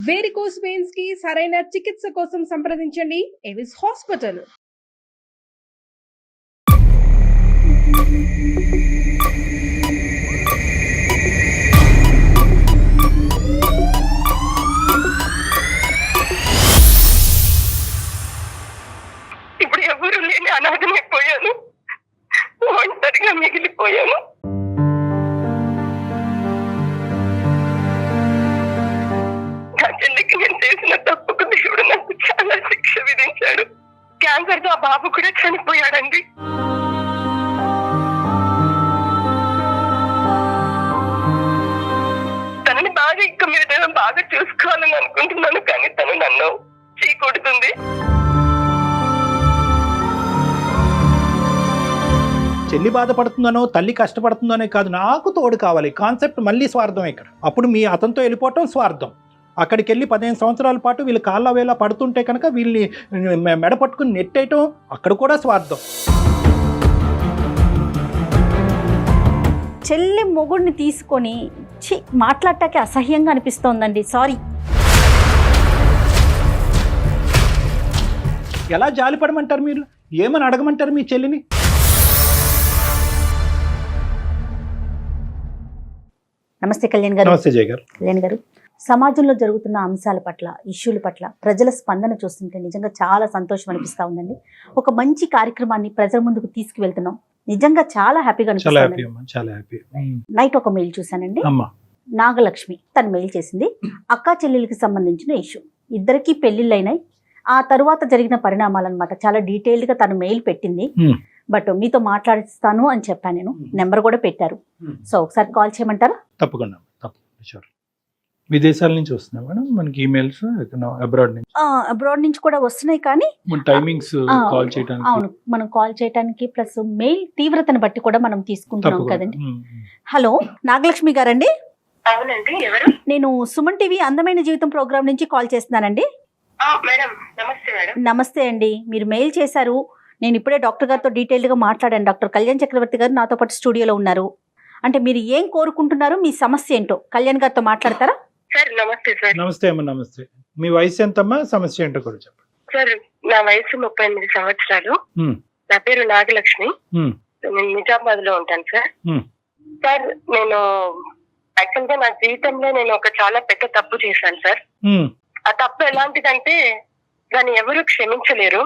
Varicose veins కి సరైన చికిత్స కోసం సంప్రదించండి ఎవిస్ హాస్పిటల్. ఇప్పుడు ఎవరు లేని అనాథమైపోయాను, ఒంటరిగా మిగిలిపోయాను. నా చెల్లికి నేను చేసిన తప్పుకు దేవుడు నాకు చాలా శిక్ష విధించాడు. క్యాన్సర్ తో ఆ బాబు కూడా చనిపోయాడండి. తనని బాగా ఇంకా మీద బాగా చూసుకోవాలని అనుకుంటున్నాను, కానీ తను నన్ను చీకొడుతుంది. చెల్లి బాధపడుతుందనో తల్లి కష్టపడుతుందనే కాదు, నాకు తోడు కావాలి కాన్సెప్ట్ మళ్ళీ స్వార్థం ఇక్కడ. అప్పుడు మీ అతనితో వెళ్ళిపోవటం స్వార్థం. అక్కడికి వెళ్ళి 15 సంవత్సరాల పాటు వీళ్ళు కాళ్ళ వేళ పడుతుంటే కనుక వీళ్ళని మెడ పట్టుకుని నెట్టేయటం అక్కడ కూడా స్వార్థం. చెల్లి మొగుడిని తీసుకొని మాట్లాడటానికి అసహ్యంగా అనిపిస్తోందండి. సారీ. ఎలా జాలిపడమంటారు మీరు? ఏమని అడగమంటారు మీ చెల్లిని? నమస్తే కళ్యాణ్ గారు. నమస్తే జయ గారు. కళ్యాణ్ గారు, సమాజంలో జరుగుతున్న అంశాల పట్ల, ఇష్యూల పట్ల ప్రజల స్పందన చూస్తుంటే నిజంగా చాలా సంతోషం అనిపిస్తూ ఉందండి. ఒక మంచి కార్యక్రమాన్ని ప్రజల ముందుకు తీసుకువెళ్తున్నాం. నిజంగా చాలా హ్యాపీగా అనిపిస్తుంది. నైట్ ఒక మెయిల్ చూసానండి. నాగలక్ష్మి తను మెయిల్ చేసింది. అక్కా చెల్లెలకి సంబంధించిన ఇష్యూ. ఇద్దరికి పెళ్లిళ్ళైనాయి. ఆ తరువాత జరిగిన పరిణామాలన్నమాట. చాలా డీటెయిల్డ్ గా తను మెయిల్ పెట్టింది. బట్ మీతో మాట్లాడిస్తాను అని చెప్పాను నేను. నెంబర్ కూడా పెట్టారు. సో ఒకసారి కాల్ చేయమంటారా? తప్పకుండా. విదేశాల నుంచి వస్తున్నాయి మేడం మనకి ఈమెయిల్స్, అబ్రాడ్ నుంచి కూడా వస్తున్నాయి. కానీ టైమింగ్స్ కాల్ చేయడానికి, అవును, మనం కాల్ చేయడానికి ప్లస్ మెయిల్ తీవ్రతను బట్టి కూడా మనం తీసుకుంటున్నాం కదండి. హలో, నాగలక్ష్మి గారండి? అవునండి, ఎవరు? నేను సుమన్ టీవీ అందమైన జీవితం ప్రోగ్రామ్ నుంచి కాల్ చేస్తున్నానండి. నమస్తే అండి. మీరు మెయిల్ చేశారు. నేను ఇప్పుడే డాక్టర్ గారితో డీటెయిల్డ్గా మాట్లాడాను. డాక్టర్ కళ్యాణ్ చక్రవర్తి గారు నాతో పాటు స్టూడియోలో ఉన్నారు. అంటే మీరు ఏం కోరుకుంటున్నారు, మీ సమస్య ఏంటో కళ్యాణ్ గారితో మాట్లాడతారా? సార్ నమస్తే. సార్ నమస్తే అమ్మా. నమస్తే. మీ వయసు ఎంతమ్మా? సమస్య ఏంటో కూడా చెప్పండి. సార్ నా వయసు 38 సంవత్సరాలు. నా పేరు నాగలక్ష్మి. నేను నిజామాబాద్ లో ఉంటాను సార్. సార్ నేను యాక్చువల్ గా నా జీవితంలో నేను ఒక చాలా పెద్ద తప్పు చేశాను సార్. ఆ తప్పు ఎలాంటిదంటే దాన్ని ఎవరు క్షమించలేరు.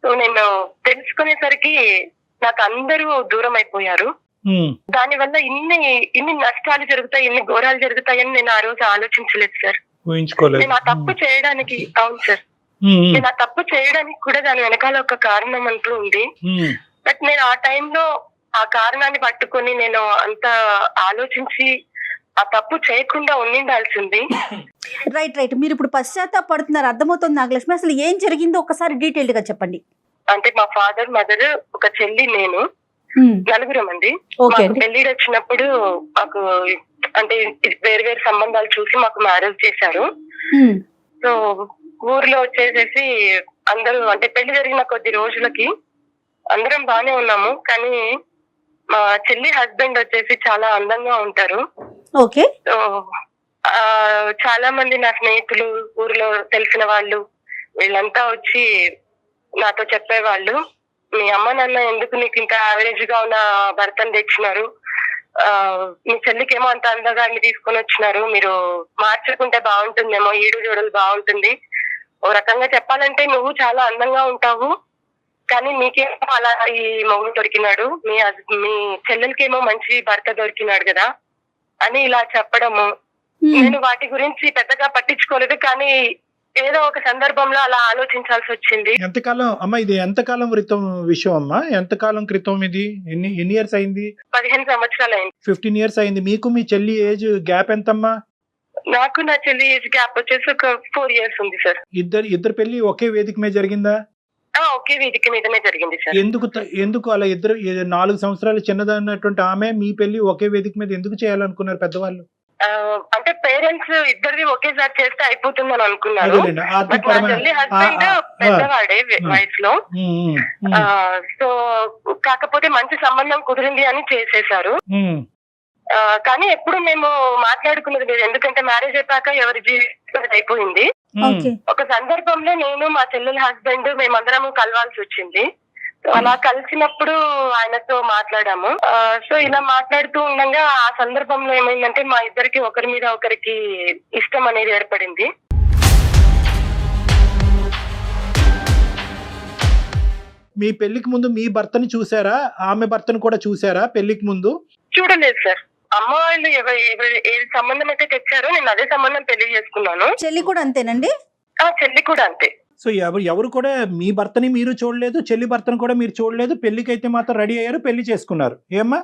సో నేను తెలుసుకునేసరికి నాకు అందరూ దూరం అయిపోయారు. దాని వల్ల ఇన్ని నష్టాలు జరుగుతాయి, ఇన్ని ఘోరాలు జరుగుతాయని నేను ఆ రోజు ఆలోచించలేదు సార్. నేను ఆ తప్పు చేయడానికి, అవును సార్, నేను ఆ తప్పు చేయడానికి కూడా దాని వెనకాల ఒక కారణం అంటూ ఉంది. బట్ నేను ఆ టైంలో ఆ కారణాన్ని పట్టుకొని నేను అంత ఆలోచించి ఆ తప్పు చేయకుండా ఉండాల్సింది. రైట్. మీరు ఇప్పుడు పశ్చాత్తాపడుతున్నారు, అర్థమవుతుంది నాగలక్ష్మి. అసలు ఏం జరిగిందో ఒకసారి డీటెయిల్డ్ గా చెప్పండి. అంటే మా ఫాదర్, మదర్, ఒక చెల్లి, నేను నలుగురం అండి. పెళ్లి వచ్చినప్పుడు మాకు అంటే వేరు వేరు సంబంధాలు చూసి మాకు మ్యారేజ్ చేశారు. సో ఊర్లో వచ్చేసేసి అందరూ అంటే పెళ్లి జరిగిన కొద్ది రోజులకి అందరం బానే ఉన్నాము. కానీ మా చెల్లి హస్బెండ్ వచ్చేసి చాలా అందంగా ఉంటారు. ఓకే. సో చాలా మంది నా స్నేహితులు, ఊర్లో తెలిసిన వాళ్ళు వీళ్ళంతా వచ్చి నాతో చెప్పేవాళ్ళు, మీ అమ్మ నాన్న ఎందుకు నీకు ఇంత యావరేజ్ గా ఉన్న భర్తను తెచ్చినారు, మీ చెల్లికేమో అంత అందంగా తీసుకొని వచ్చినారు, మీరు మార్చుకుంటే బాగుంటుందేమో, ఈడు జోడలు బాగుంటుంది. ఓ రకంగా చెప్పాలంటే నువ్వు చాలా అందంగా ఉంటావు, కానీ నీకేమో అలా ఈ మొగుడు దొరికినాడు, మీ చెల్లెలకేమో మంచి భర్త దొరికినాడు కదా అని ఇలా చెప్పడము. నేను వాటి గురించి పెద్దగా పట్టించుకోలేదు, కానీ ఏదో ఒక సందర్భంలో అలా ఆలోచించాల్సి వచ్చింది. ఎంతకాలం అమ్మా ఇది? ఎంతకాలం క్రితం విషయం అమ్మా? ఎంతకాలం క్రితం ఇది? ఎన్ని ఇయర్స్ అయింది? 15 సంవత్సరాలు అయింది. 15 ఇయర్స్ అయింది. మీకు మీ చెల్లి ఏజ్ గ్యాప్ ఎంతమ్మా? నాకు నా చెల్లి ఏజ్ గ్యాప్ వచ్చేసి ఒక 4 years ఉంది సార్. ఇద్దరు పెళ్లి ఒకే వేదిక మీద జరిగిందా? ఒకే వేదిక మీదనే జరిగింది సార్. ఎందుకు అలా 4 సంవత్సరాలు చిన్నదన్నటువంటి ఆమె మీ పెళ్లి ఒకే వేదిక మీద ఎందుకు చేయాలనుకున్నారు పెద్దవాళ్ళు? అంటే పేరెంట్స్ ఇద్దరిది ఒకేసారి చేస్తే అయిపోతుందని అనుకున్నారు. బట్ నా చెల్లి హస్బెండ్ పెద్దవాడే వయసులో. సో కాకపోతే మంచి సంబంధం కుదిరింది అని చేసేసారు. కానీ ఎప్పుడు మేము మాట్లాడుకున్నది లేదు, ఎందుకంటే మ్యారేజ్ అయిపోయాక ఎవరి జీవితం అయిపోయింది. ఓకే. ఒక సందర్భంలో నేను మా చెల్లెల హస్బెండ్ మేమందరము కలవాల్సి వచ్చింది. అలా కలిసినప్పుడు ఆయనతో మాట్లాడాము. సో ఇలా మాట్లాడుతూ ఉండగా ఆ సందర్భంలో ఏమైందంటే మా ఇద్దరికి ఒకరి మీద ఒకరికి ఇష్టం అనేది ఏర్పడింది. మీ పెళ్లికి ముందు మీ భర్తని చూసారా, ఆమె భర్తను కూడా చూసారా పెళ్లికి ముందు? చూడలేదు సార్. అమ్మ వాళ్ళు ఏ సంబంధం అయితే తెచ్చారో నేను అదే సంబంధం పెళ్లి చేసుకున్నాను. చెల్లి కూడా అంతేనండి? చెల్లి కూడా అంతే. సో ఎవరు కూడా మీ భర్తని మీరు చూడలేదు, చెల్లి భర్తను కూడా మీరు చూడలేదు, పెళ్లికి అయితే మాత్రం రెడీ అయ్యారు, పెళ్లి చేసుకున్నారు. ఏమ్మా?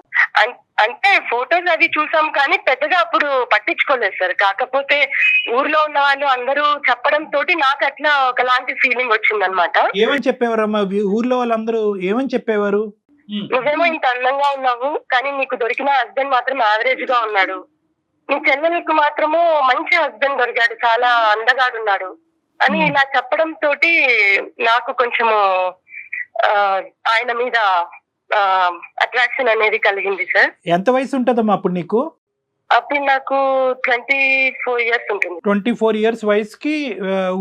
అంటే ఫోటోస్ అవి చూసాం కానీ పెద్దగా అప్పుడు పట్టించుకోలేదు సార్. కాకపోతే ఊర్లో ఉన్న వాళ్ళు అందరూ చెప్పడం తోటి నాకు అట్లా ఒకలాంటి ఫీలింగ్ వచ్చిందనమాట. ఏమని చెప్పేవారమ్మా ఊర్లో వాళ్ళందరూ? ఏమని చెప్పేవారు? నువ్వేమో ఇంత అందంగా ఉన్నావు కానీ నీకు దొరికిన హస్బెండ్ మాత్రం యావరేజ్ గా ఉన్నాడు, నీ చెల్లెలకు మాత్రము మంచి హస్బెండ్ దొరికాడు, చాలా అందగాడున్నాడు అని ఇలా చెప్పడం తోటి నాకు కొంచెము ఆయన మీద అట్రాక్షన్ అనేది కలిగింది సార్. ఎంత వయసు ఉంటదమ్మా అప్పుడు నీకు? అప్పుడు నాకు 24 years ఉంటుంది. 24 years వయసుకి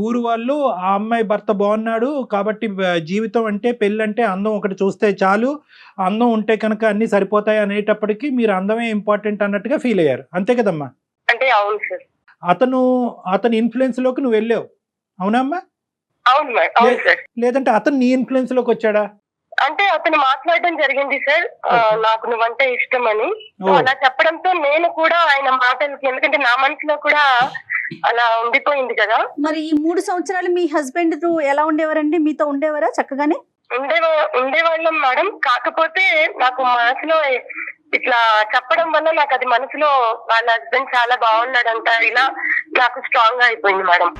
ఊరు వాళ్ళు ఆ అమ్మాయి భర్త బాగున్నాడు కాబట్టి జీవితం అంటే పెళ్ళంటే అందం ఒకటి చూస్తే చాలు, అందం ఉంటే కనుక అన్ని సరిపోతాయి అనేటప్పటికీ మీరు అందమే ఇంపార్టెంట్ అన్నట్టుగా ఫీల్ అయ్యారు, అంతే కదమ్మా? అంటే అవును సార్. అతని ఇన్ఫ్లుయెన్స్ లోకి నువ్వు వెళ్ళావు, అవునమ్మా? అవును సార్. లేదంటే అతను నీ ఇన్ఫ్లుయెన్స్ లోకి వచ్చాడా? అంటే అతను మాట్లాడడం జరిగింది సార్, నాకు నువ్వంటే ఇష్టం అని. అలా చెప్పడంతో నేను కూడా ఆయన మాటలకి, ఎందుకంటే నా మనసులో కూడా అలా ఉండిపోయింది కదా. మరి ఈ 3 సంవత్సరాలు మీ హస్బెండ్ ఎలా ఉండేవారండి? మీతో ఉండేవారా చక్కగానే? ఉండేవాళ్ళం మేడం. కాకపోతే నాకు మనసులో ఇట్లా చెప్పడం వల్ల నాకు అది మనసులో వాళ్ళ హస్బెండ్ చాలా బాగున్నాడంట, ఇలా నాకు స్ట్రాంగ్ గా అయిపోయింది మేడం.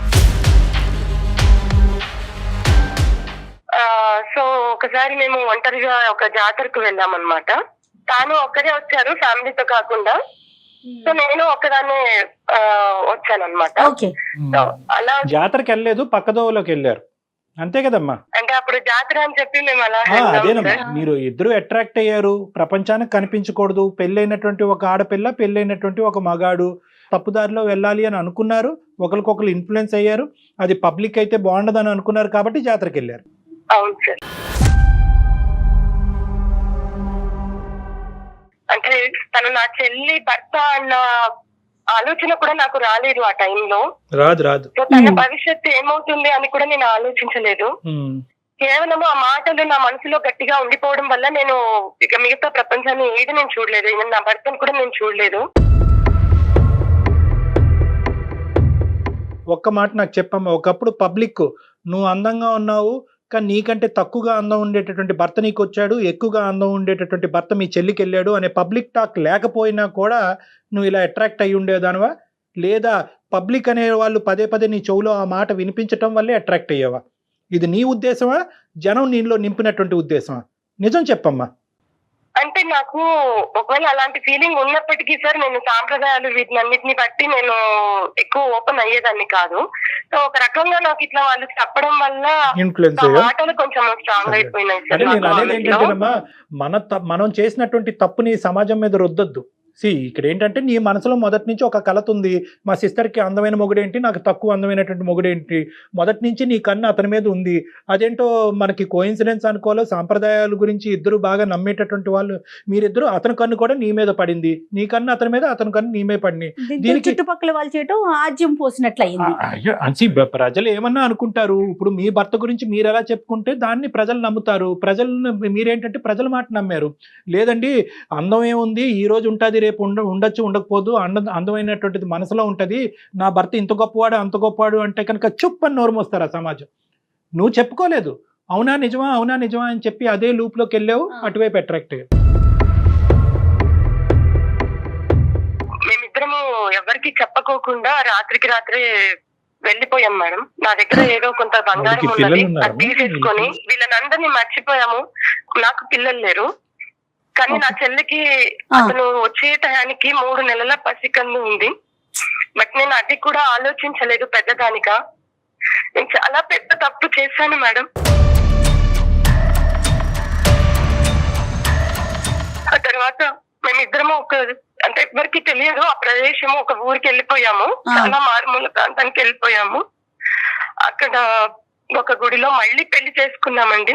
సో ఒకసారి మేము ఒంటరిగా ఒక జాతరకు వెళ్ళామన్నమాట. తాను ఒక్కరే వచ్చారు, ఫ్యామిలీతో కాకుండా. సో నేను ఒక్కదాన్నే వచ్చానన్నమాట. అలా జాతరకి వెళ్ళలేదు, పక్కదోవలోకి వెళ్ళారు, అంతే కదమ్మా? అంటే అప్పుడు జాతర అని చెప్పి మేము అలా అదేనమ్మా, మీరు ఇద్దరు అట్రాక్ట్ అయ్యారు, ప్రపంచానికి కనిపించకూడదు, పెళ్ళైనటువంటి ఒక ఆడపిల్ల, పెళ్ళైనటువంటి ఒక మగాడు తప్పుదారిలో వెళ్ళాలి అని అనుకున్నారు, ఒకరికొకరు ఇన్ఫ్లుయెన్స్ అయ్యారు, అది పబ్లిక్ అయితే బాగుండదని అనుకున్నారు కాబట్టి జాతరకి వెళ్ళారు. అవును సార్. అంటే తను నా చెల్లి భర్త అన్న ఆలోచన కూడా నాకు రాలేదు ఆ టైంలో. రాదు. తన భవిష్యత్తు ఏమవుతుంది అని కూడా నేను ఆలోచించలేదు. కేవలం ఆ మాటలు నా మనసులో గట్టిగా ఉండిపోవడం వల్ల నేను ఇక మిగతా ప్రపంచాన్ని ఏది నేను చూడలేదు, నా భర్తను కూడా నేను చూడలేదు. ఒక్క మాట నాకు చెప్పమ్మా, ఒకప్పుడు పబ్లిక్ నువ్వు అందంగా ఉన్నావు కానీ నీకంటే తక్కువగా అందం ఉండేటటువంటి భర్త నీకు వచ్చాడు, ఎక్కువగా అందం ఉండేటటువంటి భర్త మీ చెల్లికి వెళ్ళాడు అనే పబ్లిక్ టాక్ లేకపోయినా కూడా నువ్వు ఇలా అట్రాక్ట్ అయ్యి ఉండేదానివా? లేదా పబ్లిక్ అనే వాళ్ళు పదే పదే నీ చెవులో ఆ మాట వినిపించటం వల్లే అట్రాక్ట్ అయ్యావా? ఇది నీ ఉద్దేశమా, జనం నీలో నింపినటువంటి ఉద్దేశమా? నిజం చెప్పమ్మా. అంటే నాకు ఒకవేళ అలాంటి ఫీలింగ్ ఉన్నప్పటికీ సార్, నేను సాంప్రదాయాలు వీటినన్నిటిని బట్టి నేను ఎక్కువ ఓపెన్ అయ్యేదాన్ని కాదు. సో ఒక రకంగా నాకు ఇట్లా వాళ్ళు చెప్పడం వల్ల మాటలు కొంచెం స్ట్రాంగ్ అయిపోయినాయి సార్. నేను అనేది ఏంటంటేనమ్మా, మనం చేసినటువంటి తప్పుని సమాజం మీద రుద్దొద్దు. ఇక్కడ ఏంటంటే నీ మనసులో మొదటి నుంచి ఒక కలత ఉంది, మా సిస్టర్కి అందమైన మొగుడేంటి, నాకు తక్కువ అందమైనటువంటి మొగుడేంటి, మొదటి నుంచి నీ కన్ను అతని మీద ఉంది. అదేంటో మనకి కోయిన్సిడెన్స్ అనుకోవాలో, సాంప్రదాయాల గురించి ఇద్దరు బాగా నమ్మేటటువంటి వాళ్ళు మీరిద్దరు, అతని కన్ను కూడా నీ మీద పడింది, నీ కన్ను అతని మీద, అతని కన్ను నీ మీద పడింది. దీనికి చుట్టుపక్కల వాళ్ళు చేయటం ఆజ్యం పోసినట్లయింది. ప్రజలు ఏమన్నా అనుకుంటారు. ఇప్పుడు మీ భర్త గురించి మీరు ఎలా చెప్పుకుంటే దాన్ని ప్రజలు నమ్ముతారు. మీరేంటంటే ప్రజల మాట నమ్మారు. లేదండి అందం ఏముంది, ఈ రోజు ఉంటుంది, రేపు ఉండొచ్చు, ఉండకపోదు, అందమైనటువంటిది మనసులో ఉంటది, నా భర్త ఇంత గొప్పవాడు అంత గొప్పవాడు అంటే కనుక చుప్పని నోరు మోస్తారు ఆ సమాజం. నువ్వు చెప్పుకోలేదు, అవునా నిజమా అని చెప్పి అదే లూప్ లోకి వెళ్ళావు, అటువైపు అట్రాక్ట్ అయ్యావు. మేమిద్దరము ఎవరికి చెప్పకోకుండా రాత్రికి రాత్రే వెళ్ళిపోయాం మేడం. నా దగ్గర ఏదో కొంత బంగారం ఉన్నది, అది తీసేసుకొని వీళ్ళనందరినీ మర్చిపోయాము. నాకు పిల్లలు లేరు కానీ నా చెల్లికి అతను వచ్చే టయానికి 3 నెలల పసికందు ఉంది. బట్ నేను అది కూడా ఆలోచించలేదు పెద్దదానిగా. నేను చాలా పెద్ద తప్పు చేశాను మేడం. ఆ తర్వాత మేమిద్దరము అంటే ఎవరికి తెలియదు ఆ ప్రదేశం. ఒక ఊరికి వెళ్ళిపోయాము, చాలా మారుమూల ప్రాంతానికి వెళ్ళిపోయాము. అక్కడ ఒక గుడిలో మళ్ళీ పెళ్లి చేసుకున్నామండి.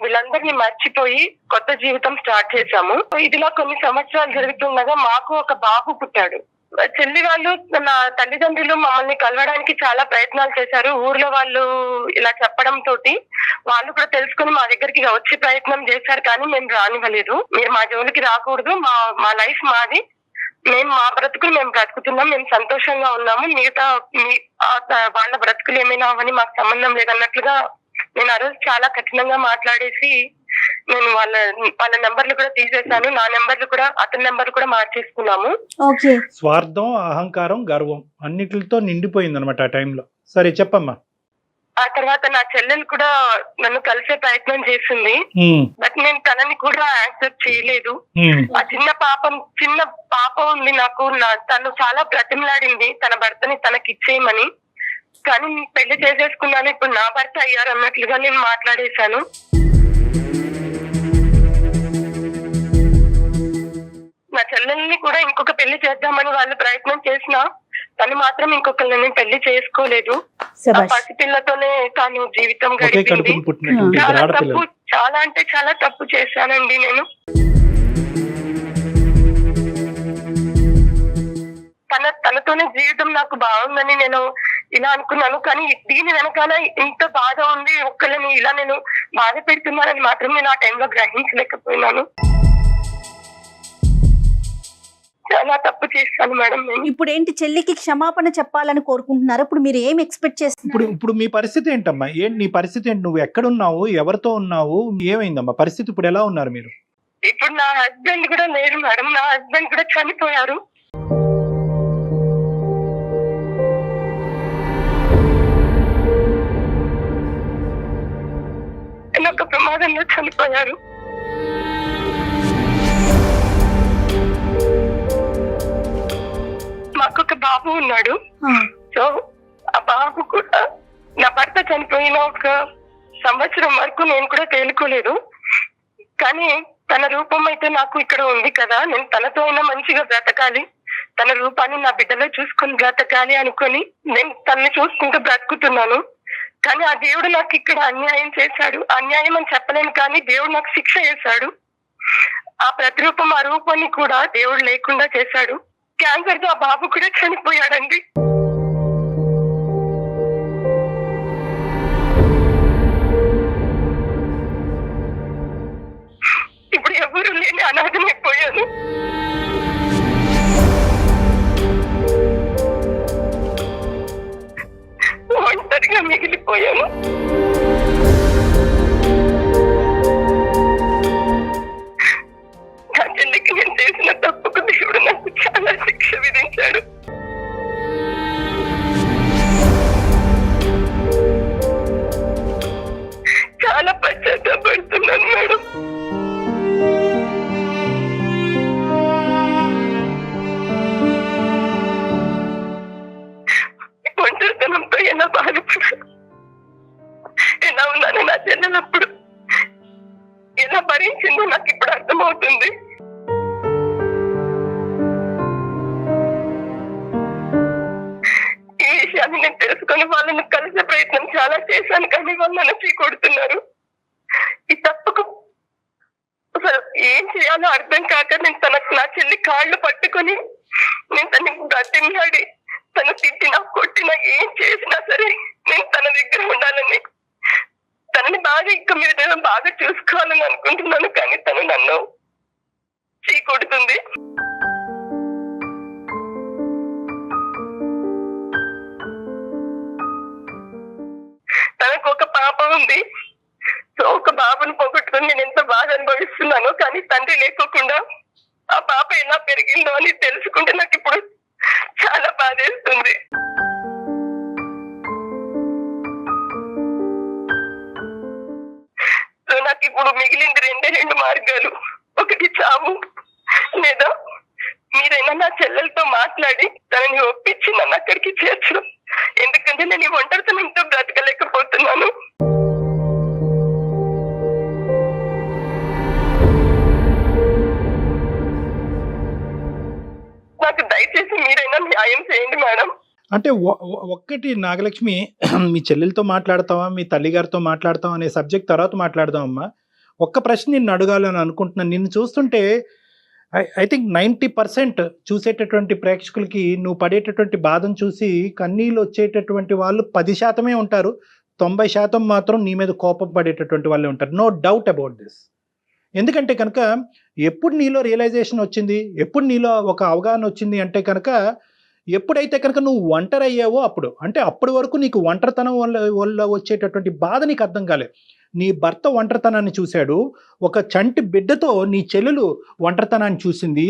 వీళ్ళందరినీ మర్చిపోయి కొత్త జీవితం స్టార్ట్ చేశాము. ఇదిలా కొన్ని సంవత్సరాలు జరుగుతుండగా మాకు ఒక బాబు పుట్టాడు. చెల్లి వాళ్ళు, నా తల్లిదండ్రులు మమ్మల్ని కలవడానికి చాలా ప్రయత్నాలు చేశారు. ఊర్లో వాళ్ళు ఇలా చెప్పడం తోటి వాళ్ళు కూడా తెలుసుకుని మా దగ్గరికి వచ్చే ప్రయత్నం చేశారు, కానీ మేము రానివ్వలేదు. మీరు మా జోలికి రాకూడదు, మా లైఫ్ మాది, మేము మా బ్రతుకులు మేము బ్రతుకుతున్నాం, మేము సంతోషంగా ఉన్నాము, మిగతా వాళ్ళ బ్రతుకులు ఏమైనా అవని మాకు సంబంధం లేదన్నట్లుగా నేను ఆ రోజు చాలా కఠినంగా మాట్లాడేసి నేను వాళ్ళ నెంబర్లు కూడా తీసేశాను. నా నెంబర్లు కూడా, అతని నెంబర్ కూడా మార్చేసుకున్నాము. స్వార్థం, అహంకారం, గర్వం అన్నిటితో నిండిపోయింది అనమాట ఆ టైంలో. సరే చెప్పమ్మా. ఆ తర్వాత నా చెల్లెలు కూడా నన్ను కలిసే ప్రయత్నం చేసింది, బట్ నేను తనని కూడా యాక్సెప్ట్ చేయలేదు. ఆ చిన్న పాప ఉంది నాకు. తను చాలా బ్రతిమలాడింది తన భర్తని తనకి ఇచ్చేయమని, కానీ పెళ్లి చేసేసుకున్నాను, ఇప్పుడు నా భర్త అయ్యారు అన్నట్లుగా నేను మాట్లాడేశాను. నా చెల్లెల్ని కూడా ఇంకొక పెళ్లి చేద్దామని వాళ్ళు ప్రయత్నం చేసినా తను మాత్రం ఇంకొకరిని పెళ్లి చేసుకోలేదు. పసిపిల్లతోనే తాను జీవితం గడిపింది. చాలా అంటే చాలా తప్పు చేశానండి నేను. తనతోనే జీవితం నాకు బాగుందని నేను ఇలా అనుకున్నాను, కానీ దీని వెనకాల ఇంత బాధ ఉంది, ఒక్కరిని ఇలా నేను బాధ పెడుతున్నానని మాత్రం నేను ఆ టైంలో గ్రహించలేకపోయినాను. చాలా తప్పు చేస్తాను మేడం. ఇప్పుడు ఏంటి, చెల్లికి క్షమాపణ చెప్పాలని కోరుకుంటున్నారు? ఇప్పుడు మీరు ఏం ఎక్స్పెక్ట్ చేస్తున్నారు? ఇప్పుడు మీ పరిస్థితి ఏంటమ్మా? నీ పరిస్థితి ఏంటి? నువ్వు ఎక్కడున్నావు, ఎవరితో ఉన్నావు, ఏమైందమ్మా పరిస్థితి? ఇప్పుడు ఎలా ఉన్నారు మీరు? ఇప్పుడు నా హస్బెండ్ కూడా లేరు మేడం, నా హస్బెండ్ కూడా చనిపోయారు. ఒక ప్రమాదంలో చనిపోయారు. మాకొక బాబు ఉన్నాడు. సో ఆ బాబు కూడా, నా భర్త చనిపోయిన ఒక సంవత్సరం వరకు నేను కూడా తేలుకోలేదు, కానీ తన రూపం అయితే నాకు ఇక్కడ ఉంది కదా, నేను తనతో అయినా మంచిగా బ్రతకాలి, తన రూపాన్ని నా బిడ్డలో చూసుకొని బ్రతకాలి అనుకొని నేను తనని చూసుకుంటూ బ్రతుకుతున్నాను. కానీ ఆ దేవుడు నాకు ఇక్కడ అన్యాయం చేశాడు. అన్యాయం అని చెప్పలేను, కానీ దేవుడు నాకు శిక్ష చేశాడు. ఆ ప్రతిరూపం, ఆ రూపాన్ని కూడా దేవుడు లేకుండా చేశాడు. క్యాన్సర్ తో ఆ బాబు కూడా చనిపోయాడండి. ఇప్పుడు ఎవరు లేని అనాథమైపోయాను. ఒంటరిగా మిగిలిపోయాను. నా చెల్లికి నేను చేసిన తప్పుకు దేవుడు నాకు చాలా శిక్ష విధించాడు. చాలా పశ్చాత్తాపడుతున్నాను మేడం. ఒంటరితనంతో ఎలా బాధపడాను, ఎలా ఉన్నాను, నా చెల్లెలప్పుడు ఎలా భరించిందో నాకు ఇప్పుడు అర్థమవుతుంది. ఈ విషయాన్ని నేను తెలుసుకొని వాళ్ళని కలిసే ప్రయత్నం చాలా చేశాను, కానీ వాళ్ళు నన్ను కొడుతున్నారు. ఈ తప్పుకు అసలు ఏం చేయాలో అర్థం కాక నేను నా చెల్లి కాళ్ళు పట్టుకొని నేను తనని బ్రతిమలాడి, తను తిట్టినా కొట్టినా ఏం చేసినా సరే నేను తన దగ్గర ఉండాలని, తనని బాగా ఇంకా మీద బాగా చూసుకోవాలని అనుకుంటున్నాను, కానీ తను నన్ను చీకొడుతుంది. తనకు ఒక పాప ఉంది. సో ఒక బాబుని పోగొట్టుకుని నేను ఎంత బాధ అనుభవిస్తున్నాను, కానీ తండ్రి లేకోకుండా ఆ పాప ఎలా పెరిగిందో అని తెలుసుకుంటే నాకు ఇప్పుడు చాలా బాధేస్తుంది. సో నాకు ఇప్పుడు మిగిలింది రెండు మార్గాలు. ఒకటి చావు, లేదా మీరైనా నా చెల్లెలతో మాట్లాడి తనని ఒప్పించి నన్ను అక్కడికి చేర్చడం. ఎందుకంటే నేను ఈ ఒంటరితనంతో బ్రతకలేకపోతున్నాను. నాకు దయచేసి మీరైనా న్యాయం చేయండి మేడం. అంటే ఒక్కటి నాగలక్ష్మి, మీ చెల్లెలతో మాట్లాడతావా మీ తల్లిగారితో మాట్లాడతావా అనే సబ్జెక్ట్ తర్వాత మాట్లాడదామమ్మా. ఒక్క ప్రశ్న నిన్ను అడగాలని అనుకుంటున్నాను. నిన్ను చూస్తుంటే ఐ థింక్ 90% చూసేటటువంటి ప్రేక్షకులకి నువ్వు పడేటటువంటి బాధను చూసి కన్నీళ్ళు వచ్చేటటువంటి వాళ్ళు 10% ఉంటారు, 90% మాత్రం నీ మీద కోపం పడేటటువంటి వాళ్ళే ఉంటారు. No doubt about this. ఎందుకంటే కనుక ఎప్పుడు నీలో రియలైజేషన్ వచ్చింది, ఎప్పుడు నీలో ఒక అవగాహన వచ్చింది అంటే కనుక ఎప్పుడైతే కనుక నువ్వు ఒంటరి అయ్యావో అప్పుడు. అంటే అప్పటి వరకు నీకు ఒంటరితనం వల్ల వచ్చేటటువంటి బాధ నీకు అర్థం కాలేదు. నీ భర్త ఒంటరితనాన్ని చూశాడు, ఒక చంటి బిడ్డతో నీ చెల్లెలు ఒంటరితనాన్ని చూసింది,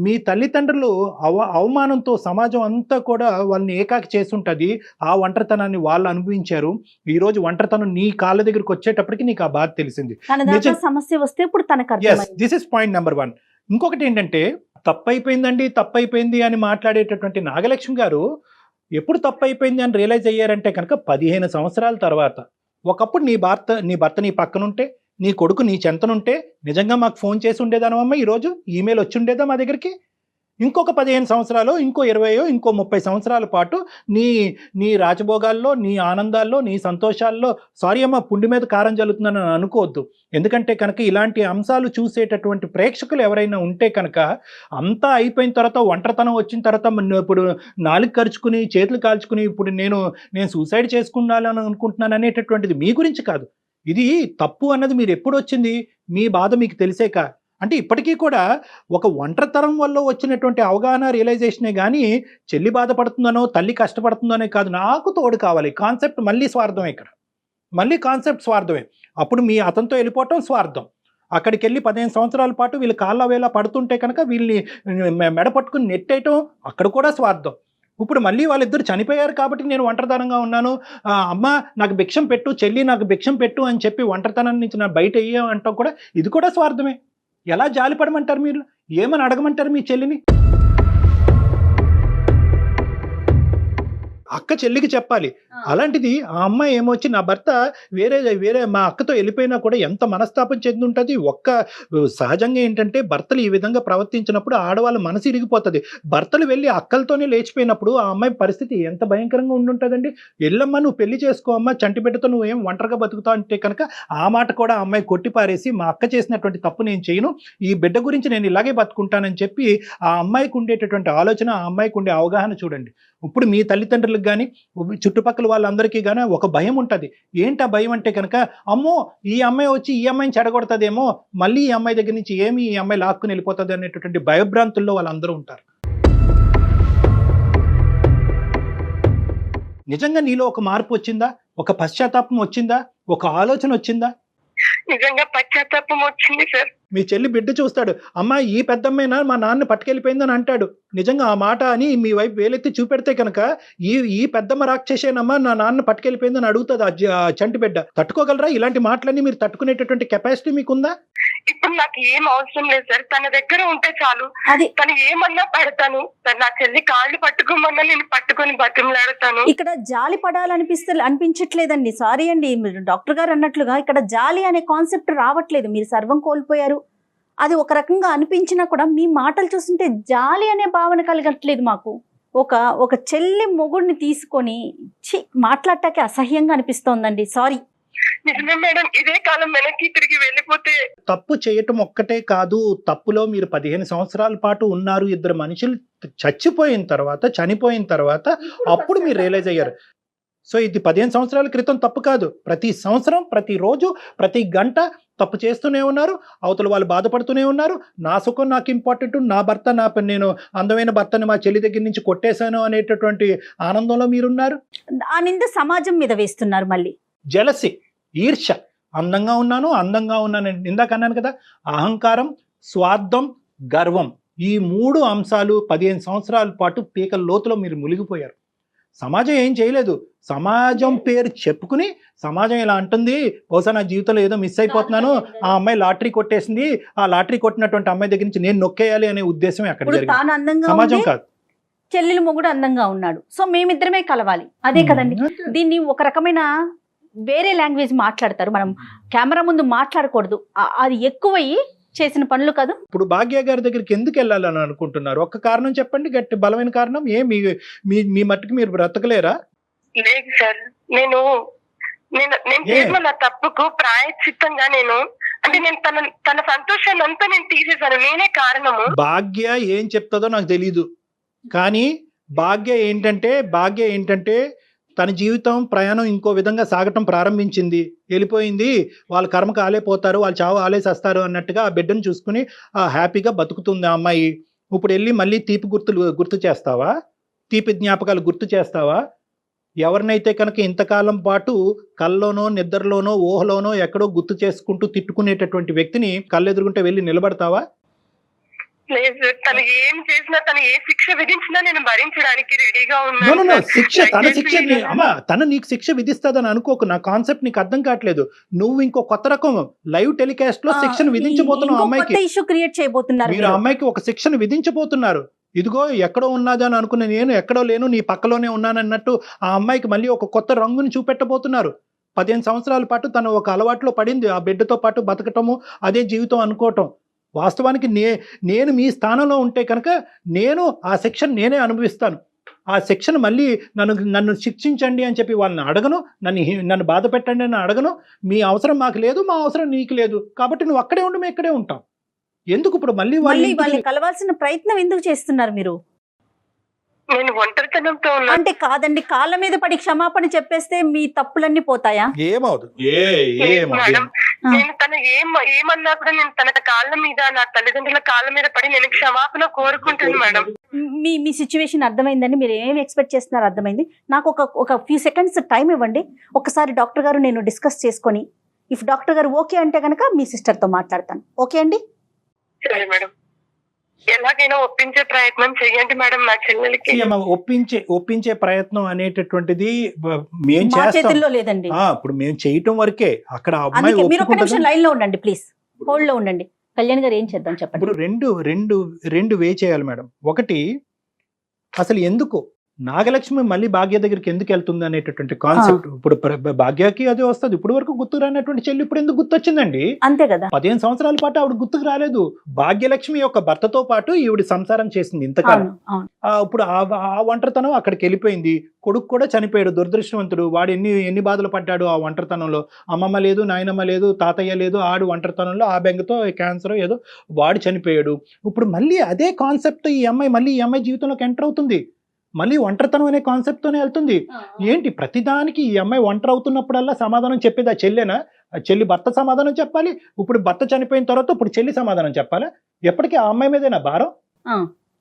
మీ తల్లిదండ్రులు అవమానంతో సమాజం అంతా కూడా వాళ్ళని ఏకాకి చేస్తుంటుంది, ఆ ఒంటరితనాన్ని వాళ్ళు అనుభవించారు. ఈరోజు ఒంటరితనం నీ కాళ్ళ దగ్గరికి వచ్చేటప్పటికి నీకు ఆ బాధ తెలిసింది. సమస్య వస్తే ఇప్పుడు తనకు దిస్ ఇస్ పాయింట్ నెంబర్ 1. ఇంకొకటి ఏంటంటే తప్పైపోయింది అని మాట్లాడేటటువంటి నాగలక్ష్మి గారు ఎప్పుడు తప్పైపోయింది అని రియలైజ్ అయ్యారంటే కనుక 15 సంవత్సరాల తర్వాత. ఒకప్పుడు నీ భర్త నీ పక్కనుంటే, నీ కొడుకు నీ చెంతనుంటే నిజంగా మాకు ఫోన్ చేసి ఉండేదానమ్మా, ఈరోజు ఈమెయిల్ వచ్చి ఉండేదా మా దగ్గరికి. ఇంకొక 15 సంవత్సరాలు, ఇంకో 20, ఇంకో 30 సంవత్సరాల పాటు నీ రాజభోగాల్లో, నీ ఆనందాల్లో, నీ సంతోషాల్లో, సారీ అమ్మ పుండి మీద కారం జల్లుతుందని అనుకోవద్దు. ఎందుకంటే కనుక ఇలాంటి అంశాలు చూసేటటువంటి ప్రేక్షకులు ఎవరైనా ఉంటే కనుక అంతా అయిపోయిన తర్వాత ఒంటరితనం వచ్చిన తర్వాత ఇప్పుడు నాలుగు ఖర్చుకుని చేతులు కాల్చుకుని ఇప్పుడు నేను సూసైడ్ చేసుకున్నాను అనుకుంటున్నాను అనేటటువంటిది మీ గురించి కాదు. ఇది తప్పు అన్నది మీరు ఎప్పుడు వచ్చింది, మీ బాధ మీకు తెలిసేక. అంటే ఇప్పటికీ కూడా ఒక ఒంటరితనం వల్ల వచ్చినటువంటి అవగాహన రియలైజేషనే కానీ చెల్లి బాధపడుతుందనో తల్లి కష్టపడుతుందనే కాదు, నాకు తోడు కావాలి కాన్సెప్ట్ మళ్ళీ స్వార్థమే. ఇక్కడ మళ్ళీ కాన్సెప్ట్ స్వార్థమే. అప్పుడు మీ అతనితో వెళ్ళిపోవటం స్వార్థం, అక్కడికి వెళ్ళి 15 సంవత్సరాల పాటు వీళ్ళు కాళ్ళ వేళ పడుతుంటే కనుక వీళ్ళని మెడ పట్టుకుని నెట్టేయటం అక్కడ కూడా స్వార్థం. ఇప్పుడు మళ్ళీ వాళ్ళిద్దరు చనిపోయారు కాబట్టి నేను ఒంటరితనంగా ఉన్నాను, అమ్మ నాకు భిక్షం పెట్టు, చెల్లి నాకు భిక్షం పెట్టు అని చెప్పి ఒంటరితనం నుంచి నా బయట అయ్యామంటాం కూడా ఇది కూడా స్వార్థమే. ఎలా జాలిపడమంటారు మీరు, ఏమని అడగమంటారు మీ చెల్లిని? అక్క చెల్లికి చెప్పాలి. అలాంటిది ఆ అమ్మాయి ఏమొచ్చి నా భర్త వేరే మా అక్కతో వెళ్ళిపోయినా కూడా ఎంత మనస్తాపం చెంది ఉంటుంది. సహజంగా ఏంటంటే భర్తలు ఈ విధంగా ప్రవర్తించినప్పుడు ఆడవాళ్ళ మనసు ఇరిగిపోతుంది. భర్తలు వెళ్ళి అక్కలతోనే లేచిపోయినప్పుడు ఆ అమ్మాయి పరిస్థితి ఎంత భయంకరంగా ఉండుంటుందండి. వెళ్ళమ్మా నువ్వు పెళ్లి చేసుకో అమ్మా, చంటి బిడ్డతో నువ్వేం ఒంటరిగా బతుకుతావు అంటే కనుక ఆ మాట కూడా ఆ అమ్మాయి కొట్టిపారేసి మా అక్క చేసినటువంటి తప్పు నేను చేయను, ఈ బిడ్డ గురించి నేను ఇలాగే బతుకుంటానని చెప్పి ఆ అమ్మాయికి ఉండేటటువంటి ఆలోచన, ఆ అమ్మాయికి ఉండే అవగాహన చూడండి. ఇప్పుడు మీ తల్లిదండ్రులకు కానీ చుట్టుపక్కల వాళ్ళందరికీ కానీ ఒక భయం ఉంటుంది. ఏంటి ఆ భయం అంటే కనుక అమ్మో ఈ అమ్మాయి వచ్చి ఈ అమ్మాయిని చెడగొడుతుందేమో, మళ్ళీ ఈ అమ్మాయి దగ్గర నుంచి ఈ అమ్మాయి లాక్కుని వెళ్ళిపోతుంది అనేటటువంటి భయభ్రాంతుల్లో వాళ్ళందరూ ఉంటారు. నిజంగా నీలో ఒక మార్పు వచ్చిందా, ఒక పశ్చాత్తాపం వచ్చిందా, ఒక ఆలోచన వచ్చిందా? నిజంగా పశ్చాత్తాపం వచ్చింది సార్. మీ చెల్లి బిడ్డ చూస్తాడు, అమ్మా ఈ పెద్దమ్మైనా మా నాన్న పట్టుకెళ్ళిపోయిందని అంటాడు. నిజంగా ఆ మాట అని మీ వైపు వేలెత్తి చూపెడితే కనుక ఈ పెద్దమ్మ రాక్షసేనమ్మా నా నాన్న పట్టుకెళ్ళిపోయిందని అడుగుతుంది ఆ చంటి బిడ్డ. తట్టుకోగలరా? ఇలాంటి మాటలన్నీ మీరు తట్టుకునేటటువంటి కెపాసిటీ మీకుందా? ఇప్పుడు నాకు ఏం అవసరం లేదు సార్, తన దగ్గర ఉంటే చాలు. తను ఏమన్నా పడతాను, నా చెల్లి కాళ్ళు పట్టుకోమన్నా నేను పట్టుకొని బతిమలాడతాను. ఇక్కడ జాలి అనిపించట్లేదండి. సారీ అండి, మీరు డాక్టర్ గారు అన్నట్లుగా ఇక్కడ జాలి అనే కాన్సెప్ట్ రావట్లేదు. మీరు సర్వం కోల్పోయారు, అది ఒక రకంగా అనిపించినా కూడా మీ మాటలు చూస్తుంటే జాలి అనే భావన కలగట్లేదు మాకు. ఒక చెల్లి మొగుడిని తీసుకొని మాట్లాడటానికి అసహ్యంగా అనిపిస్తోందండి. సారీ. నిజమే మేడం, ఇదే కాలం వెనక్కి తిరిగి వెళ్ళిపోతే. తప్పు చేయటం ఒక్కటే కాదు, తప్పులో మీరు 15 సంవత్సరాల పాటు ఉన్నారు. ఇద్దరు మనుషులు చనిపోయిన తర్వాత అప్పుడు మీరు రియలైజ్ అయ్యారు. సో ఇది 15 సంవత్సరాల క్రితం తప్పు కాదు. ప్రతి సంవత్సరం, ప్రతిరోజు, ప్రతి గంట తప్పు చేస్తూనే ఉన్నారు. అవతల వాళ్ళు బాధపడుతూనే ఉన్నారు. నా సుఖం నాకు ఇంపార్టెంట్, నా భర్త నేను అందమైన భర్తని మా చెల్లి దగ్గర నుంచి కొట్టేశాను అనేటటువంటి ఆనందంలో మీరున్నారు. ఆ నింద సమాజం మీద వేస్తున్నారు. మళ్ళీ జెలసీ, ఈర్ష్య, అందంగా ఉన్నాను ఇందాక అన్నాను కదా, అహంకారం, స్వార్థం, గర్వం, ఈ 3 అంశాలు 15 సంవత్సరాల పాటు పీకల లోతులో మీరు మునిగిపోయారు. సమాజం ఏం చేయలేదు. సమాజం పేరు చెప్పుకుని సమాజం ఇలా అంటుంది, బహుశా నా జీవితంలో ఏదో మిస్ అయిపోతున్నాను, ఆ అమ్మాయి లాటరీ కొట్టేసింది, ఆ లాటరీ కొట్టినటువంటి అమ్మాయి దగ్గర నుంచి నేను నొక్కేయాలి అనే ఉద్దేశం అక్కడ జరిగింది. సమాజం కాదు. చెల్లెలు మొగుడు అందంగా ఉన్నాడు, సో మేమిద్దరమే కలవాలి, అదే కదండి. దీన్ని ఒక రకమైన వేరే లాంగ్వేజ్ మాట్లాడతారు. మనం కెమెరా ముందు మాట్లాడకూడదు, అది ఎక్కువయ్యి చేసిన పనులు కాదు. ఇప్పుడు భాగ్య గారి దగ్గరికి ఎందుకు వెళ్ళాలని అనుకుంటున్నారు? ఒక్క కారణం చెప్పండి, గట్టి బలమైన కారణం. మీ మీ మీ మట్టుకు మీరు బ్రతకలేరా? లేదు సార్, నేను చేసిన నా తప్పుకు ప్రాయశ్చిత్తంగా నేను తన సంతోషాన్ని అంతా నేను తీసేశాను. నేనే కారణము. భాగ్య ఏం చెప్తుందో నాకు తెలీదు, కానీ భాగ్య ఏంటంటే తన జీవితం ప్రయాణం ఇంకో విధంగా సాగటం ప్రారంభించింది, వెళ్ళిపోయింది. వాళ్ళ కర్మకు ఆలే పోతారు, వాళ్ళు చావు ఆలేసేస్తారు అన్నట్టుగా ఆ బిడ్డను చూసుకుని హ్యాపీగా బతుకుతుంది ఆ అమ్మాయి. ఇప్పుడు వెళ్ళి మళ్ళీ తీపి గుర్తు చేస్తావా? తీపి జ్ఞాపకాలు గుర్తు చేస్తావా? ఎవరినైతే కనుక ఇంతకాలం పాటు కల్లోనో నిద్రలోనో ఊహలోనో ఎక్కడో గుర్తు చేసుకుంటూ తిట్టుకునేటటువంటి వ్యక్తిని కళ్ళెదురుకుంటే వెళ్ళి నిలబడతావా? లేదు, తను ఏం చేసినా, తను ఏ శిక్ష విధించినా నేను భరించడానికి రెడీగా ఉన్నాను. తన నీకు శిక్ష విధిస్తుందని అనుకోకు. నా కాన్సెప్ట్ నీకు అర్థం కావట్లేదు. నువ్వు ఇంకో కొత్త రకం లైవ్ టెలికాస్ట్ లో శిక్షను విధించబోతున్నావు అమ్మాయికి. ఇష్యూ క్రియేట్ చేయబోతున్నారు మీరు అమ్మాయికి ఒక శిక్షను విధించబోతున్నారు. ఇదిగో ఎక్కడో ఉన్నదని అనుకున్న నేను ఎక్కడో లేను, నీ పక్కలోనే ఉన్నానన్నట్టు ఆ అమ్మాయికి మళ్ళీ ఒక కొత్త రంగుని చూపెట్టబోతున్నారు. 15 సంవత్సరాల పాటు తను ఒక అలవాట్లో పడింది, ఆ బిడ్డతో పాటు బతకటము, అదే జీవితం అనుకోవటం. వాస్తవానికి నేను మీ స్థానంలో ఉంటే కనుక నేను ఆ శిక్షను నేనే అనుభవిస్తాను. ఆ శిక్షను మళ్ళీ నన్ను శిక్షించండి అని చెప్పి వాళ్ళని అడగను, నన్ను బాధ పెట్టండి అని అడగను. మీ అవసరం మాకు లేదు, మా అవసరం నీకు లేదు, కాబట్టి నువ్వు అక్కడే ఉండి మేము ఇక్కడే ఉంటాం. ఎందుకు ఇప్పుడు మళ్ళీ వాళ్ళని కలవాల్సిన ప్రయత్నం ఎందుకు చేస్తున్నారు మీరు? నేను ఒంటరితనంతో అంటే కాదండి, కాళ్ళ మీద పడి క్షమాపణ చెప్పేస్తే మీ తప్పులన్నీ పోతాయా? ఏమవుతుంది? నేను తను ఏమన్నా కూడా నేను తన కాళ్ళ మీద, నా తల్లిదండ్రుల కాళ్ళ మీద పడి నేను క్షమాపణ కోరుకుంటాను మేడం. మీ సిచ్యువేషన్ అర్థమైందండి. మీరు ఏం ఎక్స్పెక్ట్ చేస్తున్నారు అర్థమైంది. నాకు ఒక ఫ్యూ సెకండ్స్ టైం ఇవ్వండి. ఒకసారి డాక్టర్ గారు నేను డిస్కస్ చేసుకొని, ఇఫ్ డాక్టర్ గారు ఓకే అంటే కనుక మీ సిస్టర్తో మాట్లాడతాను. ఓకే అండి? సరే మేడం, ఎలాగైనా ఒప్పించే ప్రయత్నం చేయండి మేడం. నా చెల్లెలకి ఒప్పించే ప్రయత్నం అనేటటువంటిది మేము చేతుల్లో లేదండి. ఇప్పుడు మేము చేయటం వరకే. అక్కడ మీరు ఒక నిమిషం లైన్ లో ఉండండి ప్లీజ్, హోల్డ్ లో ఉండండి. కళ్యాణ్ గారు ఏం చేద్దాం చెప్పండి. ఇప్పుడు రెండు వే చేయాలి మేడం. ఒకటి, అసలు ఎందుకు నాగలక్ష్మి మళ్ళీ భాగ్య దగ్గరికి ఎందుకు వెళ్తుంది అనేటటువంటి కాన్సెప్ట్. ఇప్పుడు భాగ్యకి అదే వస్తుంది. ఇప్పుడు వరకు గుర్తుకు రానటువంటి చెల్లి ఇప్పుడు ఎందుకు గుర్తొచ్చిందండి? అంతే కదా. 15 సంవత్సరాల పాటు ఆవిడ గుర్తుకు రాలేదు. భాగ్యలక్ష్మి యొక్క భర్తతో పాటు ఈవిడ సంసారం చేసింది ఇంతకాలం. ఇప్పుడు ఆ ఒంటరితనం అక్కడికి వెళ్ళిపోయింది. కొడుకు కూడా చనిపోయాడు, దురదృష్టవంతుడు. వాడు ఎన్ని బాధలు పడ్డాడు ఆ ఒంటరితనంలో. అమ్మమ్మ లేదు, నాయనమ్మ లేదు, తాతయ్య లేదు. ఆడు ఒంటరితనంలో ఆ బెంగతో క్యాన్సర్ ఏదో వాడు చనిపోయాడు. ఇప్పుడు మళ్ళీ అదే కాన్సెప్ట్ ఈ అమ్మాయి జీవితంలోకి ఎంటర్ అవుతుంది. మళ్ళీ ఒంటరితనం అనే కాన్సెప్ట్తోనే వెళ్తుంది. ఏంటి ప్రతిదానికి ఈ అమ్మాయి ఒంటరి అవుతున్నప్పుడల్లా సమాధానం చెప్పేది ఆ చెల్లెనా? ఆ చెల్లి భర్త సమాధానం చెప్పాలి. ఇప్పుడు భర్త చనిపోయిన తర్వాత ఇప్పుడు చెల్లి సమాధానం చెప్పాలా? ఎప్పటికీ ఆ అమ్మాయి మీదేనా భారం?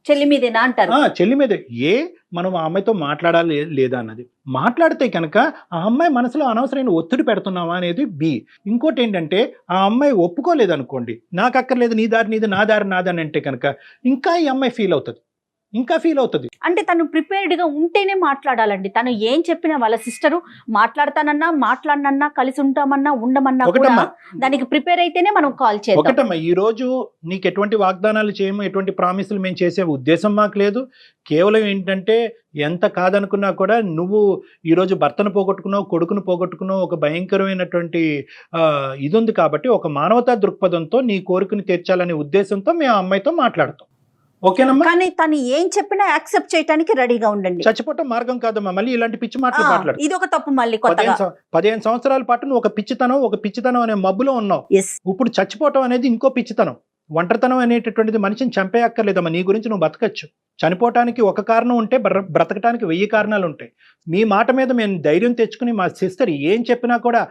చెల్లి మీదేనా అంటారు? చెల్లి మీదే. మనం ఆ అమ్మాయితో మాట్లాడాలి లేదా అన్నది. మాట్లాడితే కనుక ఆ అమ్మాయి మనసులో అనవసరమైన ఒత్తిడి పెడుతున్నావా అనేది బి. ఇంకోటి ఏంటంటే, ఆ అమ్మాయి ఒప్పుకోలేదు అనుకోండి, నాకు అక్కర్లేదు, నీ దారి నీది, నా దారి నాదని అంటే కనుక ఇంకా ఈ అమ్మాయి ఫీల్ అవుతుంది. అంటే తను ప్రిపేర్డ్ గా ఉంటేనే మాట్లాడాలండి. తను ఏం చెప్పినా వాళ్ళ సిస్టరు మాట్లాడనన్నా కలిసి ఉంటామన్నా ఉండమన్నా కూడా దానికి ప్రిపేర్ అయితేనే మనం కాల్ చేయాలి. ఒకటమ్మా, ఈ రోజు నీకు ఎటువంటి వాగ్దానాలు చేయము, ఎటువంటి ప్రామిసులు మేము చేసే ఉద్దేశం మాకు లేదు. కేవలం ఏంటంటే, ఎంత కాదనుకున్నా కూడా నువ్వు ఈరోజు భర్తను పోగొట్టుకున్నావు, కొడుకును పోగొట్టుకున్నావు, ఒక భయంకరమైనటువంటి ఇది ఉంది. కాబట్టి ఒక మానవతా దృక్పథంతో నీ కోరికను తీర్చాలనే ఉద్దేశంతో మేము ఆ అమ్మాయితో మాట్లాడతాం. ఓకేనమ్మా? కానీ తను ఏం చెప్పినా యాక్సెప్ట్ చేయడానికి రెడీగా ఉండండి. చచ్చిపోవటం మార్గం కాదమ్మా. మళ్ళీ ఇలాంటి పిచ్చి మాటలు మాట్లాడు. ఇది ఒక తప్పు. మళ్ళీ 15 సంవత్సరాల పాటు నువ్వు ఒక పిచ్చితనం అనే మబ్బులో ఉన్నావు. ఇప్పుడు చచ్చిపోవటం అనేది ఇంకో పిచ్చితనం. ఒంటరితనం అనేటటువంటిది మనిషిని చంపేయక్కర్లేదమ్మా. నీ గురించి నువ్వు బతకచ్చు. చనిపోవటానికి ఒక కారణం ఉంటే బ్రతకటానికి 1000 కారణాలు ఉంటాయి. మీ మాట మీద మేము ధైర్యం తెచ్చుకుని మా సిస్టర్ ఏం చెప్పినా కూడా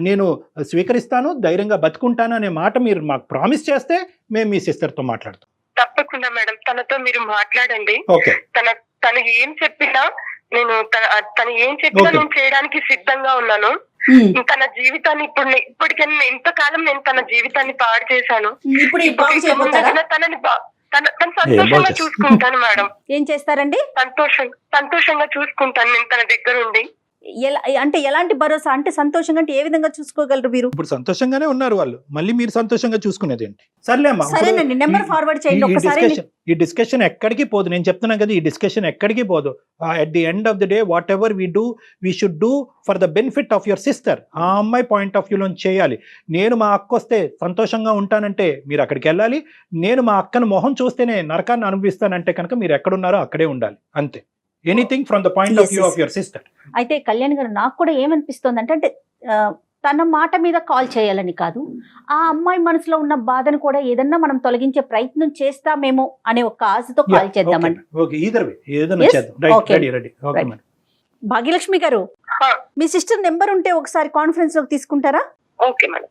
నేను స్వీకరిస్తాను, ధైర్యంగా బతుకుంటాను అనే మాట మీరు మాకు ప్రామిస్ చేస్తే మేము మీ సిస్టర్తో మాట్లాడతాం. తప్పకుండా మేడం, తనతో మీరు మాట్లాడండి. తను ఏం చెప్పినా తను ఏం చెప్పినా నేను చేయడానికి సిద్ధంగా ఉన్నాను. తన జీవితాన్ని ఇప్పటికైనా ఎంతకాలం నేను తన జీవితాన్ని పాడు చేశాను. తనని తన సంతోషంగా చూసుకుంటాను మేడం. ఏం చేస్తారండి? సంతోషంగా చూసుకుంటాను నేను తన దగ్గర ఉండి. అంటే ఎలాంటి భరోసా, అంటే సంతోషంగా అంటే ఏ విధంగా చూసుకోగలరు మీరు? ఇప్పుడు సంతోషంగానే ఉన్నారు వాళ్ళు, మళ్ళీ మీరు సంతోషంగా చూసుకునేది ఏంటి? సర్లే అమ్మా, ఇప్పుడు సరేనండి, నెంబర్ ఫార్వర్డ్ చేయండి ఒక్కసారి. ఈ డిస్కషన్ ఎక్కడికి పోదు, నేను చెప్తున్నాను కదా, ఈ డిస్కషన్ ఎక్కడికి పోదు. At the end of the day what ever we do, we should do for the benefit of your sister. ఆ అమ్మాయి పాయింట్ ఆఫ్ వ్యూలో చేయాలి. నేను మా అక్క వస్తే సంతోషంగా ఉంటానంటే మీరు అక్కడికి వెళ్ళాలి, నేను మా అక్కను మొహం చూస్తేనే నరకాన్ని అనుభవిస్తానంటే కనుక మీరు ఎక్కడున్నారో అక్కడే ఉండాలి, అంతే. Anything from the point of view of your sister. అయితే కళ్యాణ్ గారు, నాకు కూడా ఏమనిపిస్తుంది అంటే తన మాట మీద కాల్ చేయాలని కాదు, ఆ అమ్మాయి మనసులో ఉన్న బాధను కూడా ఏదన్నా మనం తొలగించే ప్రయత్నం చేస్తామేమో అనే ఒక ఆశతో కాల్ చేద్దామండి. భాగ్యలక్ష్మి గారు, మీ సిస్టర్ నెంబర్ ఉంటే ఒకసారి కాన్ఫరెన్స్ లోకి తీసుకుంటారా? Okay madam.